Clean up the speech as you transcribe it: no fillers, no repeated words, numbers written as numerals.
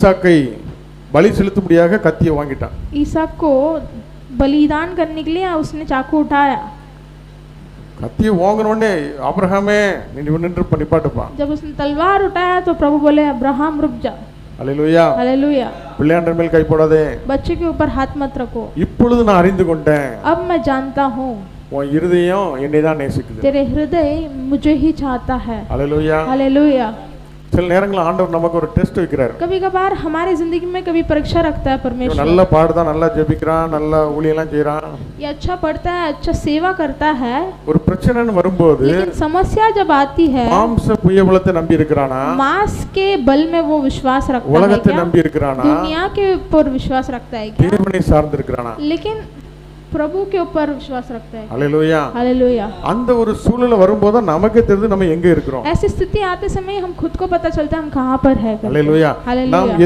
ஈசாக்கை பலி செலுத்தும்படியாக கத்தியை வாங்கிட்டான். ईसाक को बलिदान करने के लिए उसने चाकू उठाया. கத்தியை வாங்கின உடனே ஆபிரகாமே நீ நின்று நிப்பாட்டுப்பா. जब उसने तलवार उठाया तो प्रभु बोले अब्राहम रुक जा. அல்லேலூயா. हालेलुया. பிள்ளையாண்டர் மேல் கை போடாதே. बच्चे के ऊपर हाथ मत रखो. இப்பொழுது நான் அறிந்து கொண்டேன். अब मैं जानता हूँ உன் இருதயம் என்னை தான் நேசிக்குது. तेरे हृदय मुझे ही चाहता है. அல்லேலூயா. हालेलुया. சில நேரங்களில் ஆண்டவர் நமக்கு ஒரு டெஸ்ட் வைக்கிறார். कभी कभार हमारी जिंदगी में कभी परीक्षा रखता है परमेश्वर. நல்லா பாடுதான், நல்லா ஜெபிக்கிறான், நல்லா ஊழியெல்லாம் செய்றான். ये अच्छा पढ़ता है, अच्छा सेवा करता है. ஒரு பிரச்சனைன்னு வரும்போது लेकिन समस्या जब आती है மாம்ச புயபலத்தை நம்பி இருக்கிறானா, मांस के बल में वो विश्वास रखता है உலகத்தை क्या? நம்பி இருக்கிறானா, दुनिया के ऊपर विश्वास रखता है क्या? தேவனை சார்ந்து இருக்கிறானா? लेकिन प्रभु के ऊपर विश्वास रखता है. அல்லேலூயா. हालेलुया. அந்த ஒரு சூழ்நிலை வரும்போது நமக்கே தெரியுது நம்ம எங்க இருக்கிறோம். ऐसी स्थिति आते समय हम खुद को पता चलता है हम कहाँ पर है. அல்லேலூயா. நாம்